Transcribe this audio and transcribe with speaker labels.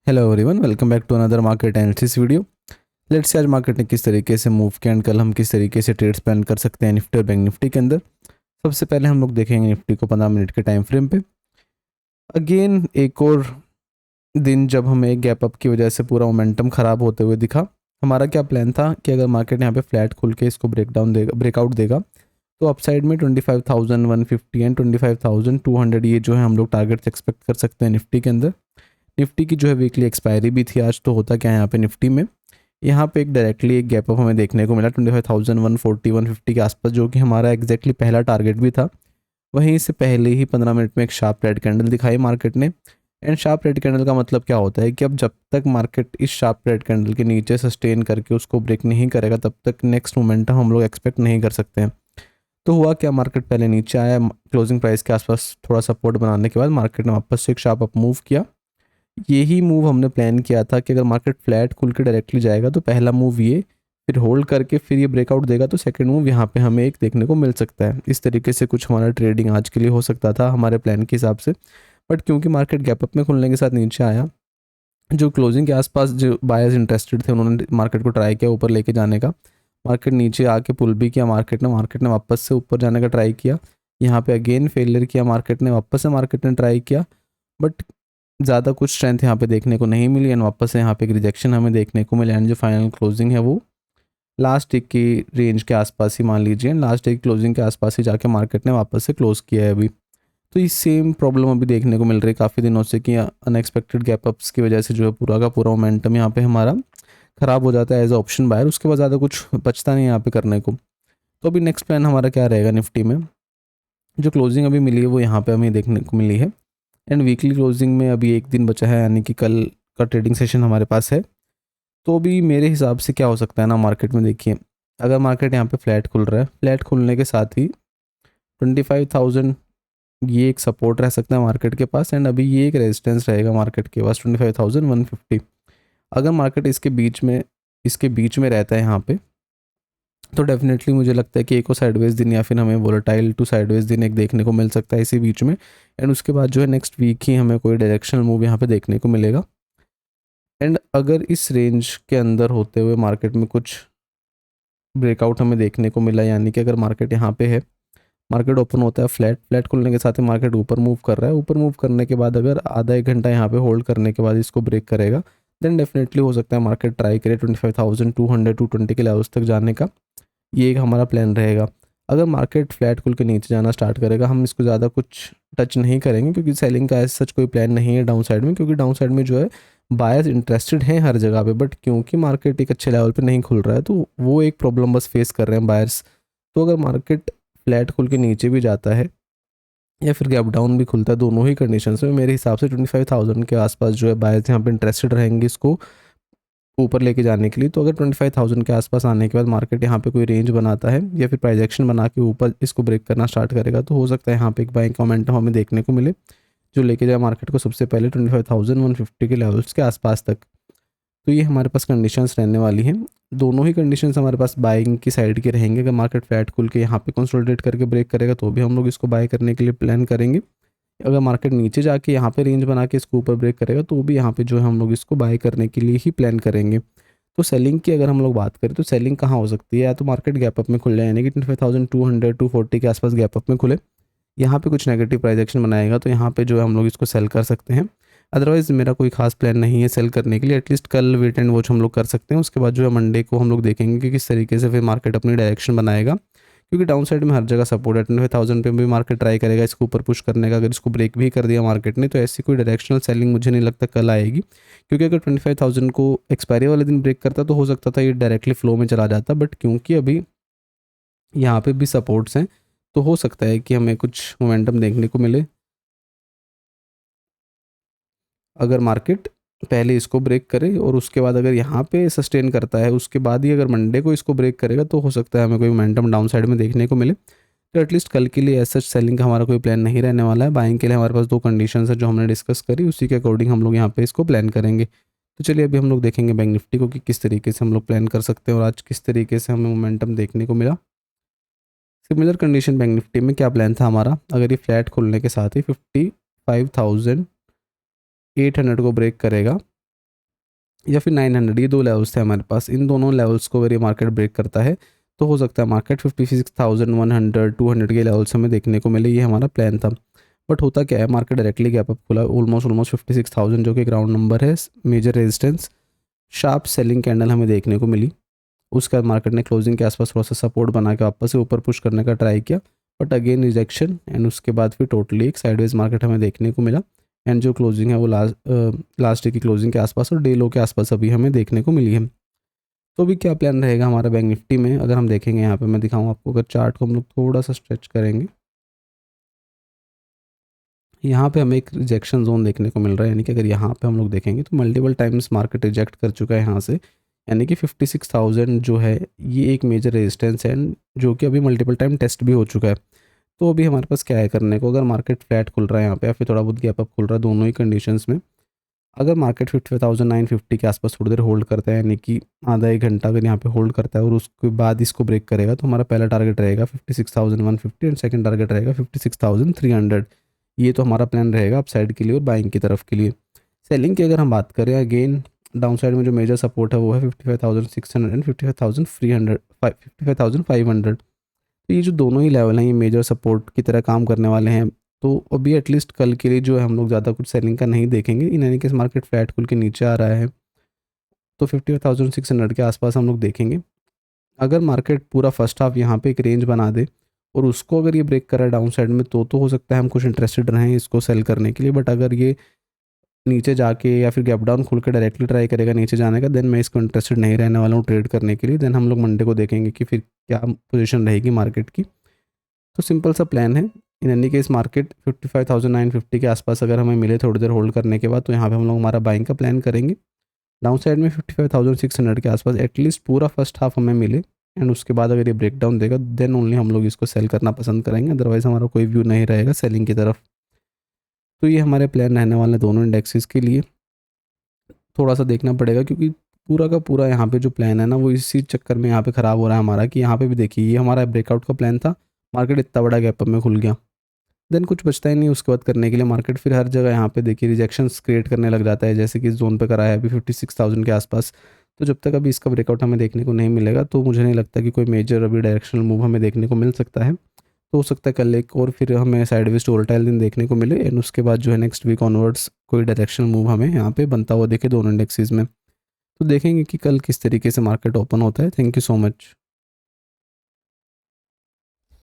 Speaker 1: Hello everyone, welcome back to another market analysis video. Let's say आज market ने किस तरीके से मूव किया एंड कल हम किस तरीके से ट्रेड्स प्लान कर सकते हैं निफ्टी और बैंक निफ्टी के अंदर। सबसे पहले हम लोग देखेंगे निफ्टी को 15 मिनट के टाइम फ्रेम पे। अगेन एक और दिन जब हमें एक गैप अप की वजह से पूरा मोमेंटम ख़राब होते हुए दिखा। हमारा क्या प्लान था कि अगर मार्केट यहाँ पे फ्लैट खुल के इसको ब्रेकआउट देगा तो अपसाइड में 25,150 एंड 25,200 ये जो है हम लोग टारगेट्स एक्सपेक्ट कर सकते हैं निफ्टी के अंदर। निफ्टी की जो है वीकली एक्सपायरी भी थी आज। तो होता क्या है यहाँ पे निफ्टी में, यहाँ पे एक डायरेक्टली एक गैप अप हमें देखने को मिला 25,140 150 के आसपास, जो कि हमारा एग्जैक्टली पहला टारगेट भी था। वहीं से पहले ही 15 मिनट में एक शार्प रेड कैंडल दिखाई मार्केट ने। एंड शार्प रेड कैंडल का मतलब क्या होता है कि अब जब तक मार्केट इस शार्प रेड कैंडल के नीचे सस्टेन करके उसको ब्रेक नहीं करेगा तब तक नेक्स्ट मोमेंटम हम लोग एक्सपेक्ट नहीं कर सकते हैं। तो हुआ क्या, मार्केट पहले नीचे आया, क्लोजिंग प्राइस के आसपास थोड़ा सपोर्ट बनाने के बाद मार्केट ने वापस से एक शार्प अप मूव किया। यही मूव हमने प्लान किया था कि अगर मार्केट फ्लैट खुल के डायरेक्टली जाएगा तो पहला मूव ये, फिर होल्ड करके फिर ये ब्रेकआउट देगा तो सेकंड मूव यहाँ पे हमें एक देखने को मिल सकता है। इस तरीके से कुछ हमारा ट्रेडिंग आज के लिए हो सकता था हमारे प्लान के हिसाब से। बट क्योंकि मार्केट गैप अप में खुलने के साथ नीचे आया, जो क्लोजिंग के आसपास जो बायर्स इंटरेस्टेड थे उन्होंने मार्केट को ट्राई किया ऊपर लेके जाने का। मार्केट नीचे आके पुल भी किया मार्केट ने वापस से ऊपर जाने का ट्राई किया। यहाँ पे अगेन फेलियर किया मार्केट ने, वापस से मार्केट ने ट्राई किया। बट ज़्यादा कुछ स्ट्रेंथ यहाँ पे देखने को नहीं मिली एंड वापस से यहाँ पे एक रिजेक्शन हमें देखने को मिला। एंड जो फाइनल क्लोजिंग है वो लास्ट एक की रेंज के आसपास ही मान लीजिए, लास्ट एक क्लोजिंग के आसपास ही जाके मार्केट ने वापस से क्लोज किया है अभी। तो ये सेम प्रॉब्लम अभी देखने को मिल रही है काफ़ी दिनों से कि अनएक्सपेक्टेड गैप अप्स की वजह से जो है पूरा का पूरा मोमेंटम यहाँ पे हमारा ख़राब हो जाता है एज ऑप्शन बायर। उसके बाद ज़्यादा कुछ बचता नहीं यहाँ पे करने को। तो अभी नेक्स्ट प्लान हमारा क्या रहेगा निफ्टी में। जो क्लोजिंग अभी मिली है वो यहाँ पे हमें देखने को मिली है। एंड वीकली क्लोजिंग में अभी एक दिन बचा है, यानी कि कल का ट्रेडिंग सेशन हमारे पास है। तो अभी मेरे हिसाब से क्या हो सकता है ना, मार्केट में देखिए, अगर मार्केट यहाँ पे फ्लैट खुल रहा है, फ्लैट खुलने के साथ ही 25,000 ये एक सपोर्ट रह सकता है मार्केट के पास। एंड अभी ये एक रेजिस्टेंस रहेगा मार्केट के पास 25,150। अगर मार्केट इसके बीच में रहता है यहाँ पे, तो डेफिनेटली मुझे लगता है कि एक और साइडवेज दिन या फिर हमें वोलेटाइल टू साइडवेज दिन एक देखने को मिल सकता है इसी बीच में। एंड उसके बाद जो है नेक्स्ट वीक ही हमें कोई डायरेक्शनल मूव यहाँ पे देखने को मिलेगा। एंड अगर इस रेंज के अंदर होते हुए मार्केट में कुछ ब्रेकआउट हमें देखने को मिला, यानी कि अगर मार्केट यहाँ पे है, मार्केट ओपन होता है फ्लैट, फ्लैट खुलने के साथ ही मार्केट ऊपर मूव कर रहा है, ऊपर मूव करने के बाद अगर आधा एक घंटा यहाँ पे होल्ड करने के बाद इसको ब्रेक करेगा, देन डेफिनेटली हो सकता है मार्केट ट्राई करे 25,200 220 के लेवल्स तक जाने का। ये एक हमारा प्लान रहेगा। अगर मार्केट फ्लैट खुल के नीचे जाना स्टार्ट करेगा, हम इसको ज़्यादा कुछ टच नहीं करेंगे क्योंकि सेलिंग का ऐसा सच कोई प्लान नहीं है डाउन साइड में, क्योंकि डाउन साइड में जो है बायर्स इंटरेस्टेड हैं हर जगह पे। बट क्योंकि मार्केट एक अच्छे लेवल पे नहीं खुल रहा है तो वो एक प्रॉब्लम बस फेस कर रहे हैं बायर्स। तो अगर मार्केट फ्लैट खुल के नीचे भी जाता है या फिर गैप डाउन भी खुलता है, दोनों ही कंडीशंस में मेरे हिसाब से 25,000 के आसपास जो है बायर्स यहाँ पे इंटरेस्टेड रहेंगे इसको ऊपर लेके जाने के लिए। तो अगर 25,000 के आसपास आने के बाद मार्केट यहाँ पे कोई रेंज बनाता है या फिर प्राइस एक्शन बना के ऊपर इसको ब्रेक करना स्टार्ट करेगा, तो हो सकता है यहाँ पे एक बाइंग मोमेंटम हमें देखने को मिले जो लेके जाए मार्केट को सबसे पहले 25,150 के लेवल्स के आसपास तक। तो ये हमारे पास कंडीशंस रहने वाली हैं। दोनों ही कंडीशंस हमारे पास बाइंग की साइड के रहेंगे। अगर मार्केट फ्लैट खुल के यहाँ पे कंसोलिडेट करके ब्रेक करेगा तो भी हम लोग इसको बाय करने के लिए प्लान करेंगे। अगर मार्केट नीचे जाके यहाँ पे रेंज बना के इसको ऊपर ब्रेक करेगा तो भी यहाँ पे जो है हम लोग इसको बाय करने के लिए ही प्लान करेंगे। तो सेलिंग की अगर हम लोग बात करें तो सेलिंग कहाँ हो सकती है, या तो मार्केट गैप अप में खुल जाए, यानी कि 25,200 240 के आसपास गैप अप में खुले, यहाँ पे कुछ नेगेटिव प्राइस एक्शन बनाएगा तो यहाँ पे जो है हम लोग इसको सेल कर सकते हैं। अदरवाइज़ मेरा कोई खास प्लान नहीं है सेल करने के लिए। एटलीस्ट कल वेट एंड वॉच हम लोग कर सकते हैं। उसके बाद जो है मंडे को हम लोग देखेंगे कि किस तरीके से फिर मार्केट अपनी डायरेक्शन बनाएगा, क्योंकि डाउन साइड में हर जगह सपोर्ट है। 25,000 पे भी मार्केट ट्राई करेगा इसको ऊपर पुश करने का। अगर इसको ब्रेक भी कर दिया मार्केट ने तो ऐसी कोई डायरेक्शनल सेलिंग मुझे नहीं लगता कल आएगी, क्योंकि अगर 25,000 को एक्सपायरी वाले दिन ब्रेक करता तो हो सकता था ये डायरेक्टली फ्लो में चला जाता। बट क्योंकि अभी यहाँ पे भी सपोर्ट्स हैं तो हो सकता है कि हमें कुछ मोमेंटम देखने को मिले। अगर मार्केट पहले इसको ब्रेक करे और उसके बाद अगर यहाँ पे सस्टेन करता है, उसके बाद ही अगर मंडे को इसको ब्रेक करेगा तो हो सकता है हमें कोई मोमेंटम डाउन साइड में देखने को मिले। तो एटलीस्ट कल के लिए ऐसा सेलिंग का हमारा कोई प्लान नहीं रहने वाला है। बाइंग के लिए हमारे पास दो कंडीशंस है जो हमने डिस्कस करी, उसी के अकॉर्डिंग हम लोग यहाँ पे इसको प्लान करेंगे। तो चलिए अभी हम लोग देखेंगे बैंक निफ्टी को कि किस तरीके से हम लोग प्लान कर सकते हैं और आज किस तरीके से हमें मोमेंटम देखने को मिला। सिमिलर कंडीशन बैंक निफ्टी में क्या प्लान था हमारा, अगर ये फ्लैट खोलने के साथ ही 55,800 को ब्रेक करेगा या फिर 900, ये दो लेवल्स थे हमारे पास। इन दोनों लेवल्स को अगर ये मार्केट ब्रेक करता है तो हो सकता है मार्केट 56,100 200 के लेवल्स हमें देखने को मिले, ये हमारा प्लान था। बट होता क्या है, मार्केट डायरेक्टली गैप अप खुला ऑलमोस्ट 56,000 जो कि ग्राउंड नंबर है, major resistance. Sharp selling candle हमें देखने को मिली। उसके बाद मार्केट ने क्लोजिंग के आसपास थोड़ा सा सपोर्ट बना के वापस से ऊपर पुश करने का ट्राई किया, बट अगेन रिजेक्शन, एंड उसके बाद फिर टोटली एक साइडवेज मार्केट हमें देखने को मिला। एंड जो क्लोजिंग है वो लास्ट डे की क्लोजिंग के आसपास और डे लो के आसपास अभी हमें देखने को मिली है। तो अभी क्या प्लान रहेगा हमारा बैंक निफ्टी में, अगर हम देखेंगे यहाँ पे मैं दिखाऊँ आपको, अगर चार्ट को हम लोग थोड़ा सा स्ट्रेच करेंगे, यहाँ पे हमें एक रिजेक्शन जोन देखने को मिल रहा है। यानी कि अगर यहाँ पे हम लोग देखेंगे तो मल्टीपल टाइम्स मार्केट रिजेक्ट कर चुका है यहाँ से, यानी कि 56,000 जो है ये एक मेजर रेजिस्टेंस है, जो कि अभी मल्टीपल टाइम टेस्ट भी हो चुका है। तो अभी हमारे पास क्या है करने को, अगर मार्केट फ्लैट खुल रहा है यहाँ पे या फिर थोड़ा बहुत गैप अप खुल रहा है, दोनों ही कंडीशंस में अगर मार्केट 55,950 के आसपास थोड़ी देर होल्ड करता है, यानी कि आधा एक घंटा अगर यहाँ पे होल्ड करता है और उसके बाद इसको ब्रेक करेगा, तो हमारा पहला टारगेट रहेगा 56,150 एंड सेकंड टारगेट रहेगा 56,300। ये तो हमारा प्लान रहेगा अप साइड के लिए और बाइंग की तरफ के लिए। सेलिंग की अगर हम बात करें, अगेन डाउन साइड में जो मेजर सपोर्ट है वो है 55,600 एंड 55,500। तो ये जो दोनों ही लेवल हैं ये मेजर सपोर्ट की तरह काम करने वाले हैं। तो अभी एटलीस्ट कल के लिए जो है हम लोग ज़्यादा कुछ सेलिंग का नहीं देखेंगे। In any case market flat खुल के नीचे आ रहा है तो 55,600 के आसपास हम लोग देखेंगे। अगर मार्केट पूरा फर्स्ट हाफ यहाँ पे एक रेंज बना दे और उसको अगर ये ब्रेक करा डाउन साइड में तो हो सकता है हम कुछ इंटरेस्टेड रहें इसको सेल करने के लिए। बट अगर ये नीचे जाके या फिर गैप डाउन खुल के डायरेक्टली ट्राई करेगा नीचे जाने का, देन मैं इसको इंटरेस्टेड नहीं रहने वाला हूँ ट्रेड करने के लिए। देन हम लोग मंडे को देखेंगे कि फिर क्या पोजीशन रहेगी मार्केट की। तो सिंपल सा प्लान है। इन एनी केस मार्केट 55,950 के आसपास अगर हमें मिले थोड़ी देर होल्ड करने के बाद, तो यहाँ पे हम लोग हमारा बाइंग का प्लान करेंगे। डाउन साइड में 55,600 के आसपास एटलीस्ट पूरा फर्स्ट हाफ हमें मिले, एंड उसके बाद अगर ये ब्रेक डाउन देगा देन ओनली हम लोग इसको सेल करना पसंद करेंगे, अदरवाइज़ हमारा कोई व्यू नहीं रहेगा सेलिंग की तरफ। तो ये हमारे प्लान रहने वाले दोनों इंडेक्सेस के लिए। थोड़ा सा देखना पड़ेगा क्योंकि पूरा का पूरा यहाँ पे जो प्लान है ना वो इसी चक्कर में यहाँ पे ख़राब हो रहा है हमारा, कि यहाँ पे भी देखिए ये हमारा ब्रेकआउट का प्लान था, मार्केट इतना बड़ा गैप में खुल गया, देन कुछ बचता ही नहीं उसके बाद करने के लिए। मार्केट फिर हर जगह यहाँ पे देखिए रिजेक्शंस क्रिएट करने लग जाता है, जैसे कि इस जोन पे करा है अभी 56,000 के आसपास। तो जब तक अभी इसका ब्रेकआउट हमें देखने को नहीं मिलेगा तो मुझे नहीं लगता कि कोई मेजर अभी डायरेक्शनल मूव हमें देखने को मिल सकता है। तो हो सकता है कल एक और फिर हमें साइडवेज वोलेटाइल दिन देखने को मिले, एंड उसके बाद जो है नेक्स्ट वीक ऑनवर्ड्स कोई डायरेक्शनल मूव हमें यहाँ पे बनता हुआ देखे दोनों इंडेक्सेस में। तो देखेंगे कि कल किस तरीके से मार्केट ओपन होता है। Thank you so much.